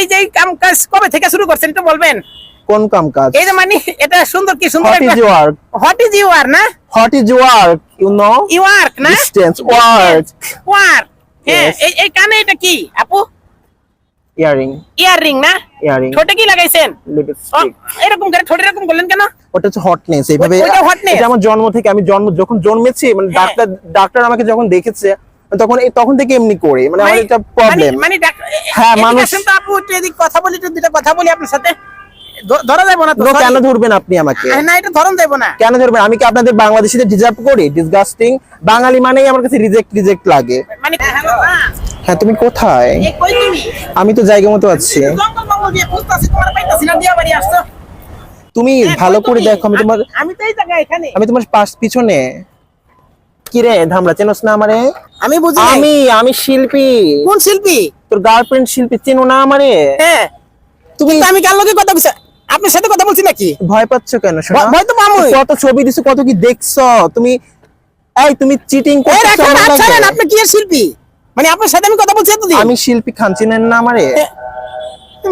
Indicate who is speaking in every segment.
Speaker 1: এই যে কাম কাজ কবে থেকে শুরু করছেন একটু বলবেন?
Speaker 2: কোন কাম কাজ?
Speaker 1: এই যে মানে এটা সুন্দর কি সুন্দর
Speaker 2: What is work?
Speaker 1: What is your না
Speaker 2: What is work? You know?
Speaker 1: Work না
Speaker 2: Distance. Work.
Speaker 1: ওয়ার্ক হ্যাঁ
Speaker 2: Yes.
Speaker 1: এই কানে এটা কি আপু?
Speaker 2: Earring.
Speaker 1: ইয়াররিং না?
Speaker 2: Earring.
Speaker 1: ঠোঁটে কি লাগাইছেন?
Speaker 2: Lipstick.
Speaker 1: এরকম করে ঠোঁটে এরকম করলেন কেন?
Speaker 2: ওটা হচ্ছে হটনেস এইভাবে।
Speaker 1: ওটা hotness?
Speaker 2: এটা আমার জন্ম থেকে, আমি যখন জন্মেছি মানে
Speaker 1: হ্যাঁ।
Speaker 2: ডাক্তার আমাকে যখন দেখেছে তখন থেকে এমনি করে মানে আমার এটা প্রবলেম।
Speaker 1: মানে
Speaker 2: হ্যাঁ, মানুষ
Speaker 1: তো আপু একটু এদিক কথা বলি, একটু দুটো কথা বলি আপনার সাথে। ধরা যাবে না তো?
Speaker 2: No,
Speaker 1: sorry।
Speaker 2: কেন ধরবেন আপনি আমাকে?
Speaker 1: না এটা ধরন যাবে না।
Speaker 2: কেন ধরবেন? আমি কি আপনাদের বাংলাদেশিদের ডিজার্ভ করি? ডিসগাস্টিং। বাঙালি মানেই আমার কাছে রিজেক্ট লাগে।
Speaker 1: মানে হ্যালো না
Speaker 2: হ্যাঁ, তুমি কোথায়?
Speaker 1: এই কই তুমি?
Speaker 2: আমি তো জায়গা মতো আছি।
Speaker 1: জঙ্গল মঙ্গল দিয়ে খুঁজতাছি, তোমার পাইতাছি না, দিয়া বাড়ি আসছো।
Speaker 2: তুমি
Speaker 1: হ্যাঁ,
Speaker 2: ভালো
Speaker 1: কই
Speaker 2: করে
Speaker 1: তুমি?
Speaker 2: দেখো,
Speaker 1: আমি তো এই জায়গায় এখানে।
Speaker 2: আমি তোমার পিছনে। কি রে ধামড়া, চেনোস না আমারে?
Speaker 1: আমি বুঝি নাই।
Speaker 2: আমি শিল্পী।
Speaker 1: কোন শিল্পী?
Speaker 2: তোর গার্লফ্রেন্ড শিল্পী, চেনো না আমারে?
Speaker 1: হ্যাঁ
Speaker 2: তুমি
Speaker 1: কিন্তু আমি কার লগে কথা বলছি? আপনার সাথে কথা বলছি নাকি?
Speaker 2: ভয় পাচ্ছ কেন? শোনো,
Speaker 1: ভয় তো পামই।
Speaker 2: কত ছবি দিছো, কত কি দেখছো তুমি? তুমি চিটিং
Speaker 1: এই
Speaker 2: করছো
Speaker 1: রাখেন,
Speaker 2: আমার
Speaker 1: আচ্ছা
Speaker 2: লাগে।
Speaker 1: আপনি কি এর শিল্পী? মানে আপনার সাথে আমি কথা বলছি এতদিন।
Speaker 2: আমি শিল্পী খান, চিনেন না আমারে?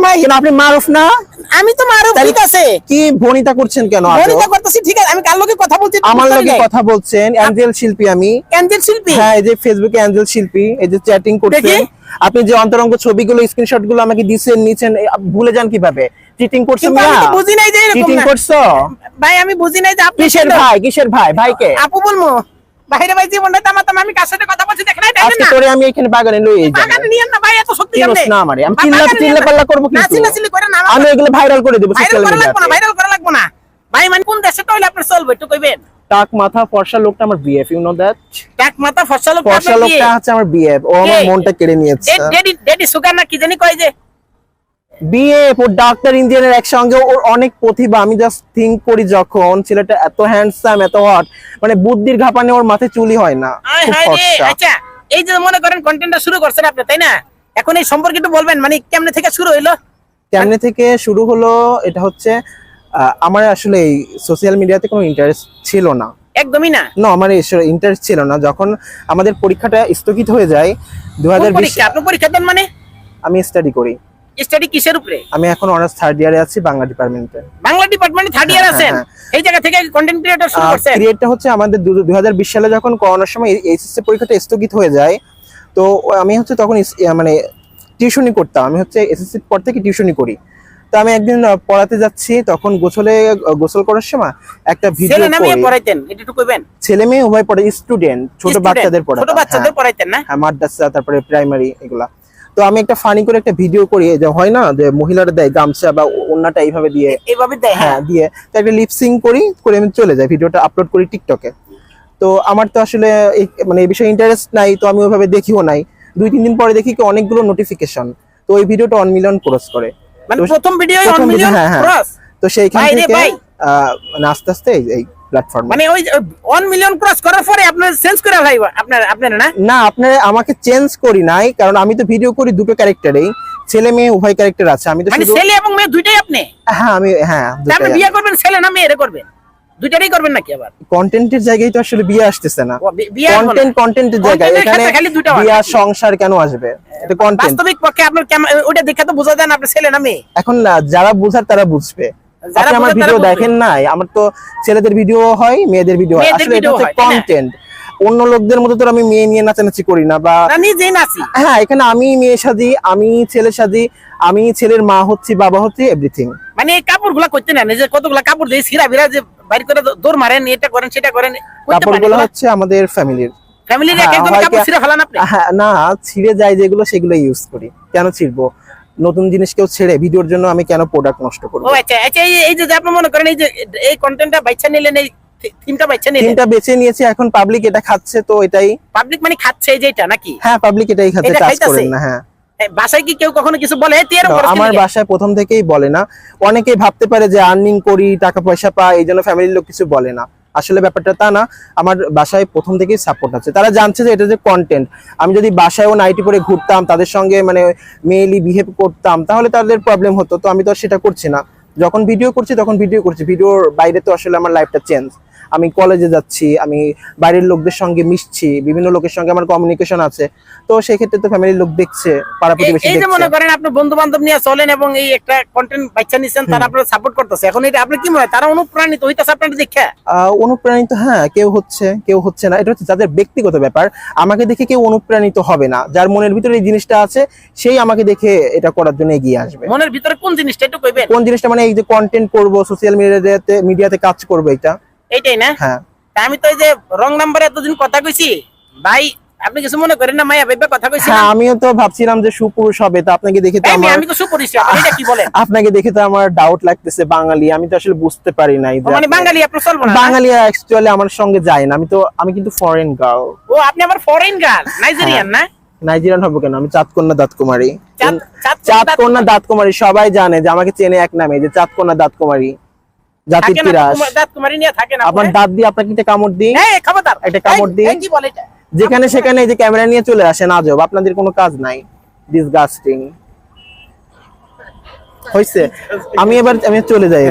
Speaker 1: ভাই,
Speaker 2: কেন আপনি মারুফ না?
Speaker 1: আমি তো মারুফ, ঠিক আছে।
Speaker 2: কি ভনিতা করছেন কেন?
Speaker 1: বনিতা করতেছি, ঠিক আছে। আমি কার লগে কথা বলছি?
Speaker 2: আমার লগে কথা বলছেন। অ্যাঞ্জেল শিল্পী আমি।
Speaker 1: ক্যান্সেল শিল্পী?
Speaker 2: হ্যাঁ, এই যে ফেসবুকে অ্যাঞ্জেল শিল্পী, এই যে চ্যাটিং করছেন।
Speaker 1: দেখি।
Speaker 2: আপনি যে অন্তরঙ্গ ছবিগুলো, স্ক্রিনশট গুলো আমাকে দিছেন, নিছেন, ভুলে যান কিভাবে? চিটিং করছো
Speaker 1: কিন্তু আমি
Speaker 2: মিয়া?
Speaker 1: তো বুঝি নাই যে এরকম
Speaker 2: চিটিং
Speaker 1: না।
Speaker 2: করছো?
Speaker 1: ভাই আমি বুঝি নাই যে আপনি
Speaker 2: কিসের ভাই? ভাইকে?
Speaker 1: আপু বলমু বাইরে ভাই জীবনটা তামাতাম আমি কার সাথে কথা বলছি দেখেন না, দেখেন
Speaker 2: আজকে
Speaker 1: না।
Speaker 2: তোরে আমি এখানে বাগানে লই যাই।
Speaker 1: বাগানে নিয়েন না ভাই, এত শক্তি
Speaker 2: চিনোস
Speaker 1: কেমনে?
Speaker 2: না আমারে? আমি
Speaker 1: বাগানে নিয়েন না।
Speaker 2: চিল্লা করবো
Speaker 1: না,
Speaker 2: কিন্তু।
Speaker 1: চিল্লাচিল্লি করে না,
Speaker 2: আমি এগুলো ভাইরাল করে দেবো
Speaker 1: ভাইরাল
Speaker 2: সোশ্যাল
Speaker 1: করা লাগবো না,
Speaker 2: মিডিয়াতে।
Speaker 1: ভাইরাল করা লাগবো না। ভাই মানে কোন দেশে হইলে আপনার চলবে একটু কইবেন?
Speaker 2: টাক মাথা ফর্সা লোকটা আমার বিএফ, ইউ নো দ্যাট?
Speaker 1: টাক মাথা ফর্সা লোক
Speaker 2: ফর্সা লোকটা হচ্ছে আমার বিএফ, ও আমার
Speaker 1: কে?
Speaker 2: মনটা কেড়ে নিয়েছে।
Speaker 1: ডেডি সুগার না কি জানি কয় যে
Speaker 2: বিএফ, ও ডাক্তার ইঞ্জিনিয়ার একসঙ্গে, ওর অনেক প্রতিভা। আমি জাস্ট থিঙ্ক করি যখন ছেলেটা এত হ্যান্ডসাম, এত হট, মানে বুদ্ধির ঘাপানে ওর মাথায় চুলই হয় না।
Speaker 1: আয়
Speaker 2: খুব
Speaker 1: হায় রে।
Speaker 2: ফর্সা।
Speaker 1: আচ্ছা এই যে মনে করেন কন্টেন্টটা শুরু করছেন আপনি, তাই না? এখন এই সম্পর্কে একটু বলবেন, মানে কেমনে থেকে শুরু হইলো?
Speaker 2: কেমনে থেকে শুরু হলো? এটা হচ্ছে আমার আসলে এই সোশ্যাল মিডিয়াতে কোনো ইন্টারেস্ট ছিল না।
Speaker 1: একদমই না।
Speaker 2: না, আমার ইন্টারেস্ট ছিল না। যখন আমাদের পরীক্ষাটা স্থগিত হয়ে যায়
Speaker 1: কোন
Speaker 2: 2020,
Speaker 1: পরীক্ষা? আপনি পরীক্ষা দেন মানে?
Speaker 2: আমি স্টাডি করি।
Speaker 1: স্টাডি কিসের উপরে?
Speaker 2: আমি এখন অনার্স থার্ড ইয়ারে আছি বাংলা ডিপার্টমেন্টে।
Speaker 1: বাংলা ডিপার্টমেন্টে থার্ড ইয়ার
Speaker 2: হ্যাঁ,
Speaker 1: আছেন?
Speaker 2: হ্যাঁ।
Speaker 1: এই জায়গা থেকে কন্টেন্ট ক্রিয়েটর শুরু করছেন?
Speaker 2: ক্রিয়েটটা হচ্ছে আমাদের 2020 সালে যখন করোনার সময় এইচএসসি পরীক্ষাটা স্থগিত হয়ে যায়, তো আমি হচ্ছে তখন মানে টিউশনি করতাম। আমি হচ্ছে এসএসসির পর থেকে টিউশনি করি। তো আমি একদিন পড়াতে যাচ্ছি, তখন গোসল করার সময় একটা ভিডিও
Speaker 1: ছেলে না মেয়ে
Speaker 2: করি।
Speaker 1: পড়াইতেন এটা একটু কইবেন?
Speaker 2: ছেলে মেয়ে উভয় পড়ে, স্টুডেন্ট, ছোট
Speaker 1: Student,
Speaker 2: বাচ্চাদের পড়াতাম।
Speaker 1: ছোট বাচ্চাদের পড়াইতেন না?
Speaker 2: হ্যাঁ, মাদ্রাসা, তারপরে প্রাইমারি, এগুলা। তো আমি একটা ফানি করে একটা ভিডিও করি, যে হয় না যে মহিলারা দেয় গামছা বা ওড়নাটা এইভাবে দিয়ে,
Speaker 1: এইভাবে দেয়?
Speaker 2: হ্যাঁ দিয়ে, তো একটা লিপসিং করে আমি চলে যাই, ভিডিওটা আপলোড করি টিকটকে। তো আমার তো আসলে মানে এই বিষয়ে ইন্টারেস্ট নাই, তো আমি ওইভাবে দেখিও নাই। 2-3 দিন পরে দেখি কি অনেকগুলো নোটিফিকেশন, তো ওই ভিডিওটা 1 মিলিয়ন ক্রস করে।
Speaker 1: মানে
Speaker 2: তো
Speaker 1: প্রথম ভিডিও 1
Speaker 2: প্রথম
Speaker 1: মিলিয়ন
Speaker 2: হ্যাঁ, হ্যাঁ।
Speaker 1: ক্রস?
Speaker 2: তো সেইখান
Speaker 1: ভাই রে
Speaker 2: থেকে
Speaker 1: ভাই।
Speaker 2: মানে আস্তে আস্তে এই প্ল্যাটফর্ম,
Speaker 1: মানে ওই 1 মিলিয়ন ক্রস করার পরে আপনার চেঞ্জ করে ভাই আপনার না?
Speaker 2: না, আপনারা আমাকে চেঞ্জ করি নাই, কারণ আমি তো ভিডিও করি দুটো ক্যারেক্টারেই, ছেলে মেয়ে উভয় ক্যারেক্টার আছে। আমি তো
Speaker 1: মানে
Speaker 2: শুধু,
Speaker 1: ছেলে এবং মেয়ে দুইটাই আপনি?
Speaker 2: হ্যাঁ আমি, হ্যাঁ
Speaker 1: তা আপনি বিয়ে করবেন ছেলে না মেয়ে করবেন? দুইটারই করবেন নাকি আবার?
Speaker 2: কন্টেন্টের জায়গায় তো আসলে বিয়ে আসতেছে না।
Speaker 1: বিয়ে আসবে না।
Speaker 2: কন্টেন্টের জায়গায়
Speaker 1: Content এর
Speaker 2: এখানে
Speaker 1: ক্ষেত্রে খালি দুইটা হয়
Speaker 2: বিয়ে
Speaker 1: নাকি?
Speaker 2: সংসার কেন আসবে? এটা কন্টেন্ট।
Speaker 1: বাস্তবিক পক্ষে আপনার ওটা দেখে তো বোঝা যায় না আপনি ছেলে না মেয়ে।
Speaker 2: এখন যারা বুঝার তারা বুঝবে।
Speaker 1: যারা
Speaker 2: আপনি আমার
Speaker 1: বুঝার তারা
Speaker 2: ভিডিও
Speaker 1: বুঝবে।
Speaker 2: দেখেন নাই? আমার তো ছেলেদের ভিডিও হয়, মেয়েদের ভিডিও হয়।
Speaker 1: মেয়েদের
Speaker 2: আসলে এটা
Speaker 1: video
Speaker 2: হচ্ছে
Speaker 1: হয়, তাই না?
Speaker 2: কন্টেন্ট। অন্য লোকদের মতো তো আমি মেয়ে নিয়ে নাচানাচি করি না, বা
Speaker 1: না নিজেই নাচি।
Speaker 2: হ্যাঁ, এখানে আমি মেয়ে সাজি, আমি ছেলে সাজি, আমি ছেলের মা হচ্ছি, বাবা হচ্ছি, এভরিথিং।
Speaker 1: মানে এই কাপড়গুলা করতে নেন, যে কতগুলা কাপড় দিয়ে ছিঁড়া বিরা যে বাইর করে দৌড় মারেন, এটা করেন সেটা করেন,
Speaker 2: কাপড়গুলো হচ্ছে আমাদের ফ্যামিলির।
Speaker 1: ফ্যামিলির
Speaker 2: হ্যাঁ,
Speaker 1: একজন
Speaker 2: হয়
Speaker 1: কাপড়
Speaker 2: কি-
Speaker 1: ছিঁড়া ফেলান আপনি?
Speaker 2: হ্যাঁ, না, ছিঁড়ে যায় যেগুলো সেগুলো ইউজ করি। কেন ছিড়বো? নতুন জিনিস কেউ ছেড়ে ভিডিওর জন্য আমি কেন প্রোডাক্ট নষ্ট করবো?
Speaker 1: ও আচ্ছা আচ্ছা, এই যে আপনি মনে করেন এই কন্টেন্টটা বাচ্চা নিলেন, এই থিমটা বাচ্চা নিলেন,
Speaker 2: তিনটা বেছে নিয়েছি, এখন পাবলিক এটা খাচ্ছে, তো এটাই।
Speaker 1: পাবলিক মানে খাচ্ছে এই যেটা নাকি?
Speaker 2: হ্যাঁ, পাবলিক এটাই খাচ্ছে,
Speaker 1: এটা
Speaker 2: টাচ
Speaker 1: খাইতাছে?
Speaker 2: করেন না। হ্যাঁ,
Speaker 1: বাসায় কি কেউ কখনো কিছু বলে তুই এরকম
Speaker 2: তো
Speaker 1: করছিস
Speaker 2: আমার
Speaker 1: নাকি?
Speaker 2: বাসায় প্রথম থেকেই বলে না। অনেকেই ভাবতে পারে যে আর্নিং করি, টাকা পয়সা পাই, এই জন্য ফ্যামিলির লোক কিছু বলে না। আসলে ব্যাপারটা তা না। আমার বাসায় প্রথম থেকেই সাপোর্ট আছে, তারা জানছে যে এটা যে কন্টেন্ট। আমি যদি বাসায়ও নাইটি পরে ঘুরতাম, তাদের সঙ্গে মানে মেইলি বিহেভ করতাম, তাহলে তাদের প্রবলেম হতো। তো আমি তো আর সেটা করছি না। যখন ভিডিও করছি তখন ভিডিও করছি, ভিডিওর বাইরে তো আসলে আমার লাইফটা চেঞ্জ। আমি কলেজে যাচ্ছি, আমি বাইরের লোকদের সঙ্গে মিশছি, বিভিন্ন লোকের সঙ্গে আমার কমিউনিকেশন আছে, তো সেই ক্ষেত্রে তো ফ্যামিলির লোক দেখছে, পাড়া প্রতিবেশী
Speaker 1: এই যে মনে
Speaker 2: দেখছে।
Speaker 1: করেন আপনি বন্ধু বান্ধব নিয়ে চলেন এবং এই একটা কন্টেন্ট বাচ্চা নিচ্ছেন, তারা আপনার সাপোর্ট করতেছে, এখন এটা আপনি কি মনে হয় তারা অনুপ্রাণিত হইতেছে আপনার দেখে?
Speaker 2: অনুপ্রাণিত, হ্যাঁ, কেউ হচ্ছে কেউ হচ্ছে না, এটা হচ্ছে তাদের ব্যক্তিগত ব্যাপার। আমাকে দেখে কেউ অনুপ্রাণিত হবে না, যার মনের ভিতরে এই জিনিসটা আছে সেই আমাকে দেখে এটা করার জন্য এগিয়ে আসবে।
Speaker 1: মনের ভিতরে কোন জিনিসটা একটু কইবেন?
Speaker 2: কোন জিনিসটা মানে এই যে কন্টেন্ট করব, সোশ্যাল মিডিয়াতে কাজ করব, এটা।
Speaker 1: এইটাই না?
Speaker 2: হ্যাঁ
Speaker 1: তা আমি তো এই যে রং নাম্বারে এতদিন কথা কইছি ভাই, আপনি কিছু মনে করেন না? মায়া ভাইবা কথা কইছি
Speaker 2: হ্যাঁ, আমিও তো ভাবছিলাম যে সুপুরুষ হবে, তো আপনাকে দেখে তো আমার
Speaker 1: আমি তো সুপরিচিত, আপনি এটা কি বলেন?
Speaker 2: আপনাকে দেখে তো আমার ডাউট লাগতেছে, বাঙালি আমি তো আসলে বুঝতে পারি নাই যে
Speaker 1: মানে
Speaker 2: আপনি-
Speaker 1: বাঙালি আপনি চলবো না?
Speaker 2: বাঙালি অ্যাকচুয়ালি আমার সঙ্গে যায় না, আমি কিন্তু ফরেন গার্ল।
Speaker 1: ও আপনি আবার ফরেন গার্ল, নাইজেরিয়ান না?
Speaker 2: নাইজেরিয়ান হবো কেন, আমি চাঁদকন্যা দাঁতকুমারী।
Speaker 1: চাঁদকন্যা
Speaker 2: দাঁতকুমারী সবাই জানে যে আমাকে চেনে এক নামে, যে চাঁদকন্যা দাঁতকুমারী, জাতির
Speaker 1: থাকে না,
Speaker 2: তিরাস।
Speaker 1: দাঁত কুমারী নিয়ে থাকে না
Speaker 2: আপনার দাঁত দিয়ে আপনাকে একটা কামড় দিই,
Speaker 1: এই খবরদার,
Speaker 2: একটা কামড় দিই।
Speaker 1: এই কি বলে এটা?
Speaker 2: যেখানে সেখানে এই যে ক্যামেরা নিয়ে চলে আসেন, আজব, আপনাদের কোনো কাজ নাই, ডিসগাস্টিং হয়েছে। আমি চলে যাই এবার।